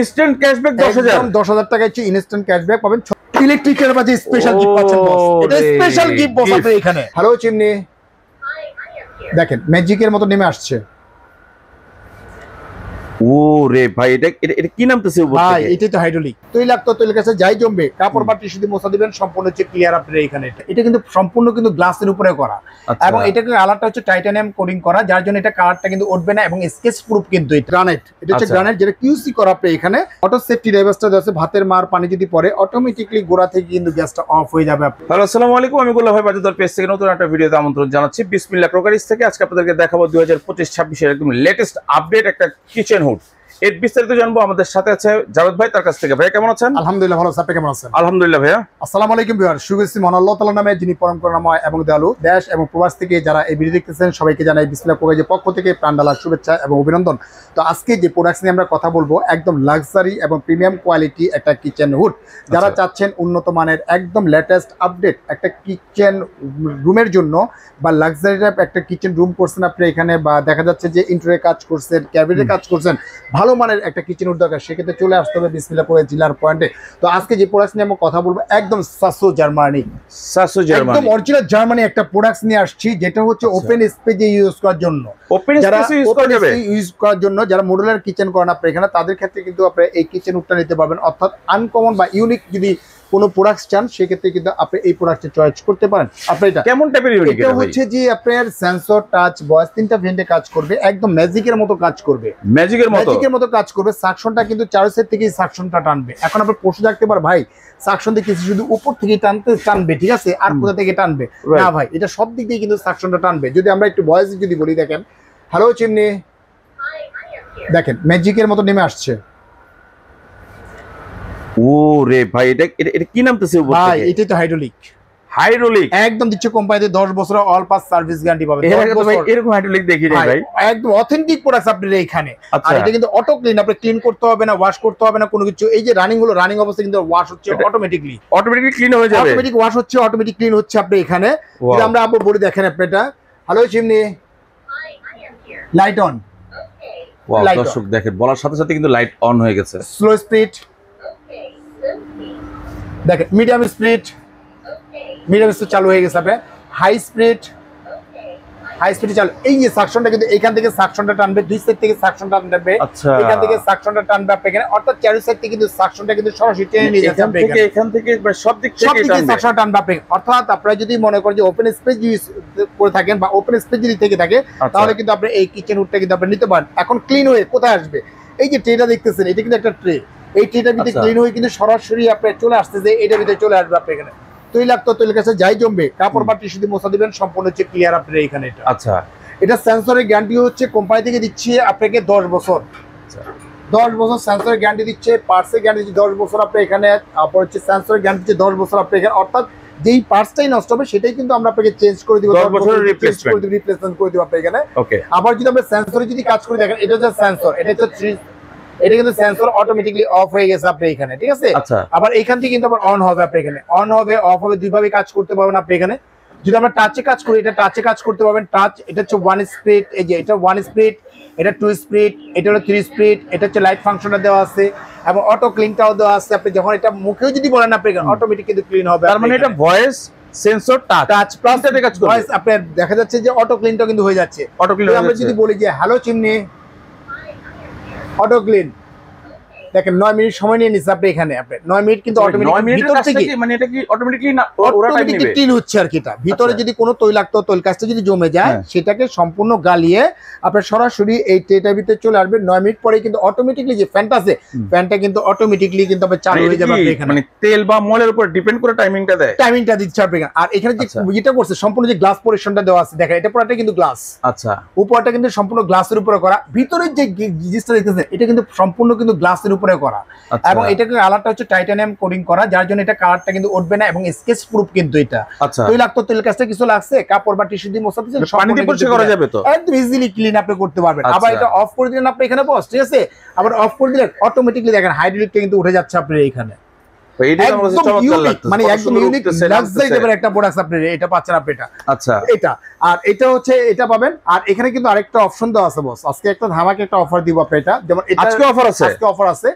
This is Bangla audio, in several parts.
ইনস্ট্যান্ট ক্যাশব্যাক 10,000 একদম 10,000 টাকায় ইনস্ট্যান্ট ক্যাশব্যাক পাবেন। ইলেকট্রিকের মাঝে স্পেশাল গিফট পাচ্ছেন বস। এটা স্পেশাল গিফট বস আপনাদের এখানে। হ্যালো চিমনি, দেখেন ম্যাজিকের মতো নেমে আসছে। ওরে ভাই, এটা কি নামতেছে উপর ভাই থেকে? এটাই তো হাইড্রোলিক। তৈলাক্ত তৈলের কাছে যাই জমবে কাপড় বা টিস্যু দিয়ে মোছা দিবেন, সম্পূর্ণ হচ্ছে ক্লিয়ার আপনাদের এখানে। এটা কিন্তু সম্পূর্ণ কিন্তু গ্লাসের উপরে করা, এবং এটাকে কালারটা হচ্ছে টাইটানিয়াম কোডিং করা, যার জন্য এটা কালারটা কিন্তু উঠবে না এবং স্কেচ প্রুফ কিন্তু এটা গ্রানাইট। এটা হচ্ছে গ্রানাইট যেটা কিউসি করা আপনাদের এখানে। অটো সেফটি ডিভাইসটা আছে, ভাতের মার পানি যদি পড়ে অটোমেটিক্যালি গোড়া থেকে কিন্তু গ্যাসটা অফ হয়ে যাবে। হ্যালো আসসালামু আলাইকুম, আমি গোল্লা ভাই বাজার পেজ থেকে নতুন একটা ভিডিওতে আমন্ত্রণ জানাচ্ছি। বিসমিল্লাহ ক্রকারিজ থেকে আজকে আপনাদেরকে দেখাবো 2025-26 এর একদম লেটেস্ট আপডেট একটা কিচেন হুড। এর বিস্তারিত জানবো। আমাদের সাথে আছে জাভেদ ভাই, তার কাছ থেকে। ভাই কেমন আছেন? আলহামদুলিল্লাহ ভালো আছি, আপনি কেমন আছেন? আলহামদুলিল্লাহ ভাইয়া। আসসালামু আলাইকুম ভিউয়ার, শুভেচ্ছা মহান আল্লাহ তাআলার নামে, যিনি পরম করুণাময় এবং দয়ালু। দেশ এবং প্রবাস থেকে যারা এই ভিডিও দেখতেছেন সবাইকে জানাই বিসমিল্লাহ কোকাইজের পক্ষ থেকে প্রাণঢালা শুভেচ্ছা এবং অভিনন্দন। তো আজকে যে প্রোডাক্টস নিয়ে আমরা কথা বলবো, একদম লাক্সারি এবং প্রিমিয়াম কোয়ালিটি একটা কিচেন হুড। যারা চাচ্ছেন উন্নত মানের একদম লেটেস্ট আপডেট একটা কিচেন রুমের জন্য, বা লাক্সারি টাইপ একটা কিচেন রুম করছেন আপনি এখানে, বা দেখা যাচ্ছে যে ইন্টেরিয়র কাজ করছেন, ক্যাবিনেটের কাজ করছেন, ভালো মানের একটা কিচেন হুড দরকার, সেক্ষেত্রে চলে আসতে হবে বিসমিল্লাহ কোকাইজ জেলার পয়েন্টে। তো আজকে যে প্রোডাক্টস নিয়ে আমরা কথা বলবো একদম সাসো জার্মানি, একদম অরিজিনাল জার্মানি একটা প্রোডাক্টস নিয়ে আসছি, যেটা হচ্ছে ওপেন স্পেস ইউজ করার জন্য। যারা ইউজ করার জন্য যারা মডুলার কিচেন করেন আপনি এখানে, তাদের ক্ষেত্রে কিন্তু আপনি এই কিচেন হুডটা নিতে পারবেন। অর্থাৎ আনকমন বা ইউনিক যদি কোনো প্রোডাক্টস চান, সেক্ষেত্রে কিন্তু আপনি এই প্রোডাক্টটা চয়েস করতে পারেন। আপনি এটা কেমন টাইপের ইউনিক? এটা হচ্ছে যে আপনার সেন্সর, টাচ, ভয়েস তিনটা ভেন্টে কাজ করবে, একদম ম্যাজিকের মতো কাজ করবে। ম্যাজিকের মতো কাজ করবে। সাকশনটা কিন্তু চার সাইড থেকেই সাকশনটা টানবে। এখন আপনি প্রশ্ন রাখতে পারেন, ভাই সাকশন দিয়ে কিছু শুধু উপর থেকে টানবে, ঠিক আছে, আর কোথা থেকে টানবে? না ভাই, এটা সব দিক দিয়ে কিন্তু সাকশনটা টানবে। যদি আমরা একটু ভয়েস যদি বলি, দেখেন হ্যালো চিমনি, দেখেন ম্যাজিকের মতো নেমে আসছে। ওরে ভাই, এটা কি নামতেছে উপর থেকে? ভাই এটাই তো হাইড্রোলিক। একদম দিচ্ছে কোম্পানিতে 10 বছর অল পাস সার্ভিস গ্যারান্টি পাবেন। এরকম হাইড্রোলিক দেখি নাই ভাই, একদম অথেন্টিক প্রোডাক্টস আপনাদের এখানে। আর এটা কিন্তু অটো ক্লিন, আপনি ক্লিন করতে হবে না, ওয়াশ করতে হবে না কোনো কিছু। এই যে রানিং হলো, রানিং অবস্থায় কিন্তু ওয়াশ হচ্ছে অটোমেটিকলি ক্লিন হয়ে যাবে, অটোমেটিক ওয়াশ হচ্ছে, অটোমেটিক ক্লিন হচ্ছে আপনি এখানে। যদি আমরা আপু বলি, দেখেন আপনি এটা হ্যালো চিমনি, লাইট অন। দর্শক দেখেন, বলার সাথে সাথে কিন্তু লাইট অন হয়ে গেছে। স্লো স্পিড দেখেন, মিডিয়াম স্পিড চালু হয়ে গেছে। আপনার হাই স্পিড চালু। এই যে সাকশনটা কিন্তু এখান থেকে সাকশনটা টানবে, দুই সাইড থেকে সাকশনটা টানবে, এখান থেকে সাকশনটা টানবে আপনি এখানে। অর্থাৎ চারি সাইড থেকে কিন্তু সাকশনটা কিন্তু সরাসরি টেনে নিয়ে যাচ্ছে আপনি এখান থেকে সব দিক থেকে সাকশন টানবে আপনি। অর্থাৎ আপনারা যদি মনে করেন যে ওপেন স্পেস ইউজ করে থাকেন বা ওপেন স্পেস যদি থেকে থাকে, তাহলে কিন্তু আপনি এই কিচেন হুডটা কিন্তু আপনি নিতে পারেন। এখন ক্লিন হয়ে কোথায় আসবে? এই যে ট্রেটা দেখতেছেন, এটা কিন্তু একটা ট্রে। এই ট্রেটার ভিতরে ক্লিন হয়ে কিন্তু সরাসরি আপনি চলে আসছে, যে এটার ভিতরে চলে আসবে আপনি এখানে। তৈলাক্ত তৈলের কাছে যাই জমবে কাপড় বা টিস্যু দিয়ে মোছা দিবেন, সম্পূর্ণ হচ্ছে ক্লিয়ার আপনাদের এখানে। এটা এটা সেন্সরের গ্যারান্টি হচ্ছে কোম্পানি থেকে দিচ্ছে আপনাকে 10 বছর। 10 বছর সেন্সরের গ্যারান্টি দিচ্ছে, পার্টসের গ্যারান্টি দিচ্ছে 10 বছর আপনি এখানে। তারপর হচ্ছে সেন্সরের গ্যারান্টি দিচ্ছে 10 বছর আপনি এখানে। অর্থাৎ যেই পার্টসটাই নষ্ট হবে সেটাই কিন্তু আমরা আপনাকে চেঞ্জ করে দিব, 10 বছরের রিপ্লেসমেন্ট করে দিব আপনি এখানে। আবার যদি আমরা সেন্সরে যদি কাজ করে দেখেন, এটা হচ্ছে সেন্সর, এটা কিন্তু সেন্সর অটোমেটিক্যালি অফ হয়ে গেছে আপনি এখানে, ঠিক আছে। আবার এখান থেকে কিন্তু আবার অন হবে আপনি এখানে। অন হবে, অফ হবে, দুইভাবে কাজ করতে পারবেন আপনি এখানে। যদি আমরা টাচে কাজ করি, এটা টাচে কাজ করতে পারবেন। টাচ, এটা হচ্ছে 1 স্পিড, এই যে এটা 1 স্পিড, এটা 2 স্পিড, এটা হলো 3 স্পিড, এটা হচ্ছে লাইট ফাংশনটা দেওয়া আছে এবং অটো ক্লিনটাও দেওয়া আছে। আপনি যখন এটা মুখেও যদি বলেন আপনি অটোমেটিক কিন্তু ক্লিন হবে। তার মানে এটা ভয়েস সেন্সর টাচ প্লাস এটা কাজ করে। ভয়েস আপনার দেখা যাচ্ছে যে অটো ক্লিনটাও কিন্তু হয়ে যাচ্ছে। অটো ক্লিন আমরা যদি বলি যে হ্যালো চিমনি, অটো ক্লিন, দেখেন 9 মিনিট সময় নিয়ে নিচ্ছে আপনি এখানে। আপনি 9 মিনিট কিন্তু অটোমেটিক ভিতর থেকে, মানে এটা কি অটোমেটিকলি না ওরা টাইম নেবে, ক্লিন হচ্ছে আর কি। এটা ভিতরে যদি কোনো তৈলাক্ত তৈল কাজটা যদি জমে যায়, সেটাকে সম্পূর্ণ গালিয়ে আপনার সরাসরি এই ট্রেটার ভিতরে চলে আসবে। 9 মিনিট পরে কিন্তু অটোমেটিকলি যে ফ্যানটা আছে, ফ্যানটা কিন্তু অটোমেটিকলি কিন্তু আপনি চালু হয়ে যাবে আপনি এখানে। মানে তেল বা মলের উপর ডিপেন্ড করে টাইমিংটা দিচ্ছে আপনি এখানে। আর এখানে যে যেটা করছে সম্পূর্ণ যে গ্লাস পরিশনটা দেওয়া আছে, দেখেন এটা পুরোটা কিন্তু গ্লাস। উপরটা কিন্তু সম্পূর্ণ গ্লাসের উপরে করা। ভিতরের যে জিনিসটা দেখতেছেন, এটা কিন্তু সম্পূর্ণ কিন্তু গ্লাসের উপরে করা, এবং এটাকে কালারটা হচ্ছে টাইটানিয়াম কোডিং করা, যার জন্য এটা কালারটা কিন্তু উঠবে না এবং স্কেচ প্রুফ কিন্তু এটা। তৈলাক্ত তেল কাজটা কিছু লাগছে, কাপড় বা টিস্যু দিয়ে মোছা দিচ্ছেন, পানি দিয়ে পরিষ্কার করা যাবে, তো একদম ইজিলি ক্লিন আপনি করতে পারবেন। আবার এটা অফ করে দিলেন আপনি এখানে বস, ঠিক আছে। আবার অফ করে দিলেন অটোমেটিকলি দেখেন হাইড্রোলিকটা কিন্তু উঠে যাচ্ছে আপনার এইখানে। মানে একদম ইউনিক লাক্সারি টাইপের একটা প্রোডাক্ট আপনি এটা পাচ্ছেন আপনি এটা। এটা আর এটা হচ্ছে এটা পাবেন। আর এখানে কিন্তু আরেকটা অপশন দেওয়া আছে বস, আজকে একটা ধামাকে একটা অফার দিব আপনি এটা। যেমন আজকে অফার আছে,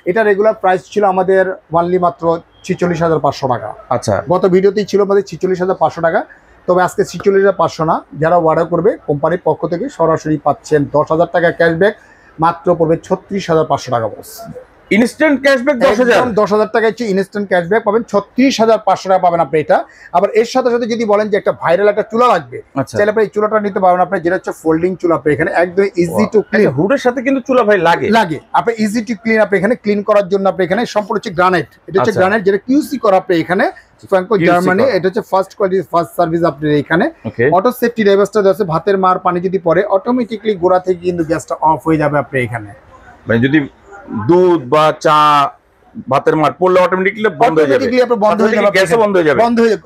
এটা রেগুলার প্রাইস ছিল আমাদের ওয়ানলি মাত্র 46,500 টাকা। আচ্ছা, গত ভিডিওতেই ছিল আমাদের 46,500 টাকা, তবে আজকে 46,500 না, যারা অর্ডার করবে কোম্পানির পক্ষ থেকে সরাসরি পাচ্ছেন 10,000 টাকা ক্যাশব্যাক, মাত্র পড়বে 36,500 টাকা বস। ইনস্ট্যান্ট ক্যাশব্যাক 10,000 10,000 টাকা হচ্ছে ইনস্ট্যান্ট ক্যাশব্যাক পাবেন, 36,500 টাকা পাবেন আপনি এটা। আবার এর সাথে সাথে যদি বলেন যে একটা ভাইরাল একটা চুলা লাগবে, আচ্ছা, তাহলে আপনি এই চুলাটা নিতে পারবেন। আপনি যেটা হচ্ছে ফোল্ডিং চুলা, আপনি এখানে একদম ইজি টু ক্লিন, হুডের সাথে কিন্তু চুলা ভাই লাগে আপনি ইজি টু ক্লিন। আপনি এখানে ক্লিন করার জন্য আপনি এখানে সম্পূর্ণ হচ্ছে গ্রানাইট, এটা হচ্ছে আচ্ছা। গ্রানাইট যেটা কিউসি করা আপনি এখানে ফ্র্যাঙ্কো QC জার্মানি, করা। এটা হচ্ছে ফার্স্ট কোয়ালিটি ফার্স্ট সার্ভিস আপনি এখানে। ওকে, অটো সেফটি ড্রাইভারটা আছে, ভাতের মার পানি যদি পড়ে অটোমেটিক্যালি গোড়া থেকে কিন্তু গ্যাসটা অফ হয়ে যাবে আপনি এখানে। মানে যদি দুধ বা চা ভাতের মার পড়লে অটোমেটিক্যালি বন্ধ হয়ে যাবে, বন্ধ হয়ে যাবে, গ্যাসও বন্ধ হয়ে যাবে,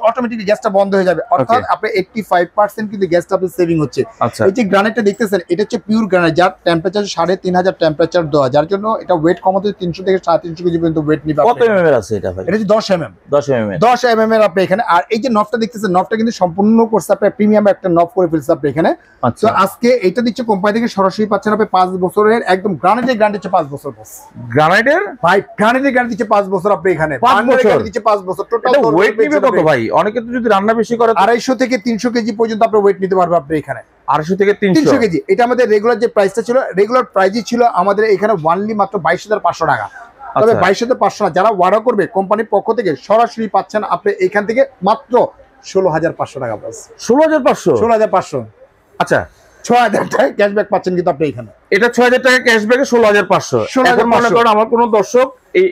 অটোমেটিক্যালি গ্যাসটা বন্ধ হয়ে যাবে। অর্থাৎ আপনি 85% কিন্তু গ্যাসটা আপনি সেভিং হচ্ছে। আচ্ছা, এই যে গ্রানাইটটা দেখতেছেন, এটা হচ্ছে পিওর গ্রানাইট, যার টেম্পারেচার 3,500 টেম্পারেচার দেওয়া, যার জন্য এটা ওয়েট কমাতে 300 থেকে 350 কেজি পর্যন্ত ওয়েট নিবে। কত এমএম এর আছে এটা ভাই? এটা হচ্ছে 10 mm 10 এমএম এর। 10 mm এর আপনি এখানে। আর এই যে নবটা দেখতেছেন, নবটা কিন্তু সম্পূর্ণ করছে আপনি প্রিমিয়াম একটা নব করে ফেলছে আপনি এখানে। তো আচ্ছা, আজকে এটা দিচ্ছে কোম্পানি থেকে সরাসরি পাচ্ছেন আপনি 5 বছরের একদম গ্রানাইটের গ্যারান্টি হচ্ছে 5 বছর বস। গ্রানাইটের ভাই গ্রানাইটের গ্যারান্টি দিচ্ছে 5 বছর আপনি এখানে। 5 বছর দিচ্ছে 5 বছর টোটাল। এটা ওয়েট নিবে কত ভাই? অনেকে তো যদি রান্না বেশি করে 250 থেকে 300 কেজি পর্যন্ত আপনি ওয়েট নিতে পারবে আপনি এখানে। 250 থেকে 300 কেজি। এটা আমাদের রেগুলার যে প্রাইসটা ছিল, রেগুলার প্রাইসই ছিল আমাদের এখানে ওয়ানলি মাত্র 22,500 টাকা। তবে 22,500 না, যারা অর্ডার করবে কোম্পানির পক্ষ থেকে সরাসরি পাচ্ছেন আপনি এখান থেকে মাত্র 16,500 টাকা বাস। 16,500 16,500। আচ্ছা, 6,000 টাকা ক্যাশব্যাক পাচ্ছেন কিন্তু আপনি এখানে। এটা 6,000 টাকা ক্যাশব্যাকে 16,500। এখন মনে করেন আমার কোনো দর্শক এই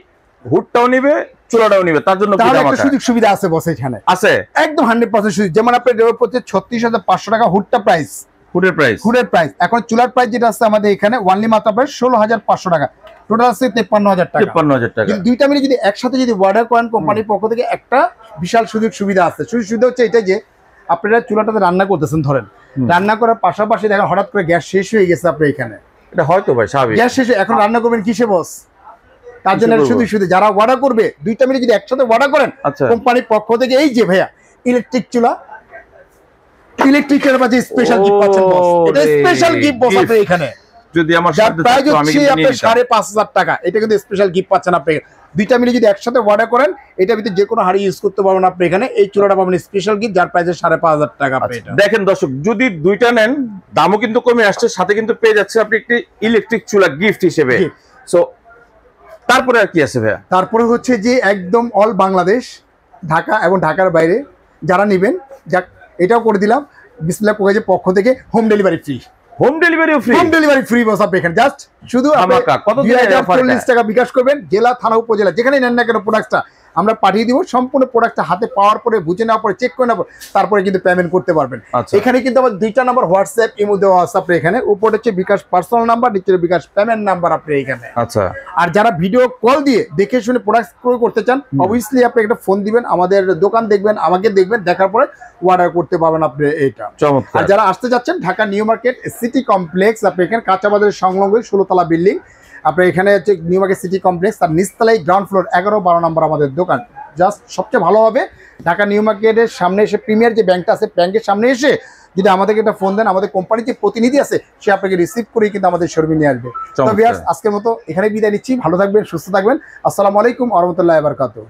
হুডটাও নিবে চুলাটাও নিবে, তার জন্য তাহলে একটা সুযোগ সুবিধা আছে বস এখানে, আছে একদম 100% সুযোগ। যেমন আপনি রেওয়ার পড়ছে 36,500 টাকা হুডটা প্রাইস, হুডের প্রাইস। হুডের প্রাইস। এখন চুলার প্রাইস যেটা আছে আমাদের এখানে ওয়ানলি মাত্র আপনার 16,500 টাকা, টোটাল আছে 53,000 টাকা। 53,000 টাকা। কিন্তু দুইটা মিলে যদি একসাথে যদি অর্ডার করেন কোম্পানির পক্ষ থেকে, একটা বিশাল সুযোগ সুবিধা আছে। সুযোগ সুবিধা হচ্ছে এটা যে আপনারা চুলাটাতে রান্না করতেছেন, ধরেন রান্না করার পাশাপাশি দেখেন হঠাৎ করে গ্যাস শেষ হয়ে গেছে আপনি এখানে, এটা হয়তো ভাই স্বাভাবিক, গ্যাস শেষে এখন রান্না করবেন কিসে বস? তার জন্য শুধু শুধু যারা অর্ডার করবে দুইটা মিলে যদি একসাথে অর্ডার করেন আচ্ছা, কোম্পানির পক্ষ থেকে এই যে ভাইয়া ইলেকট্রিক চুলা, ইলেকট্রিকের মাঝে স্পেশাল গিফট পাচ্ছেন বস। এটা স্পেশাল গিফট বস আপনি এখানে। যদি আমার যার সাথে প্রাইস থাকতো আমি হচ্ছে কিন্তু আপনার নিয়ে নিতাম। 5,500 টাকা, এটা কিন্তু স্পেশাল গিফট পাচ্ছেন আপনি। দুইটা মিলে যদি একসাথে অর্ডার করেন এটার ভিতরে যে কোনো হাড়ি ইউজ করতে পারবেন আপনি এখানে। এই চুলাটা পাবেন স্পেশাল গিফট, যার প্রাইস 5,500 টাকা আপনি এটা। দেখেন দর্শক, যদি দুইটা নেন দামও কিন্তু কমে আসছে, সাথে কিন্তু পেয়ে যাচ্ছে আপনি একটি ইলেকট্রিক চুলা গিফট হিসেবে। সো তারপরে আর কি আছে ভাইয়া? তারপরে হচ্ছে যে একদম অল বাংলাদেশ, ঢাকা এবং ঢাকার বাইরে যারা নেবেন, যাক এটাও করে দিলাম বিসমিল্লাহ কুকারের পক্ষ থেকে হোম ডেলিভারি ফ্রি। হোম ডেলিভারিও free? Home delivery free boss আপনি এখানে। জাস্ট শুধু কত 2,040 টাকা বিকাশ করবেন, জেলা থানা উপজেলা যেখানে নেন না কেন প্রোডাক্টটা আমরা পাঠিয়ে দিব। সম্পূর্ণ প্রোডাক্টটা হাতে পাওয়ার পরে বুঝে নেওয়ার পরে চেক করে নেওয়ার পর তারপরে কিন্তু পেমেন্ট করতে পারবেন। এখানে কিন্তু আমার দুইটা নাম্বার হোয়াটসঅ্যাপ ইমো দেওয়া আছে আপনি এখানে। উপরে হচ্ছে বিকাশ পার্সোনাল নাম্বার, নিচে বিকাশ পেমেন্ট নাম্বার আপনি এখানে। আচ্ছা, আর যারা ভিডিও কল দিয়ে দেখে শুনে প্রোডাক্ট ক্রয় করতে চান অবভিয়াসলি আপনি একটা ফোন দিবেন, আমাদের দোকান দেখবেন, আমাকে দেখবেন, দেখার পরে অর্ডার করতে পারবেন আপনি এটা। চমৎকার। আর যারা আসতে যাচ্ছেন Dhaka new market city complex, আপনি এখানে কাঁচা বাজারের সংলগ্ন 16 তলা বিল্ডিং, আপনার এখানে হচ্ছে নিউ মার্কেট সিটি কমপ্লেক্স, তার নিচতলায় গ্রাউন্ড ফ্লোর 11-12 নম্বর আমাদের দোকান। জাস্ট সবচেয়ে ভালো হবে ঢাকা নিউ মার্কেটের সামনে এসে প্রিমিয়ার যে ব্যাংকটা আছে ব্যাংকের সামনে এসে যদি আমাদেরকে একটা ফোন দেন, আমাদের কোম্পানির যে প্রতিনিধি আছে সে আপনাকে রিসিভ করে কিন্তু আমাদের শোরুমে নিয়ে আসবে। তো ভিউয়ার্স আজকের মতো এখানে বিদায় নিচ্ছি, ভালো থাকবেন, সুস্থ থাকবেন। আসসালামু আলাইকুম ওয়া রাহমাতুল্লাহি ওয়া বারাকাতুহু।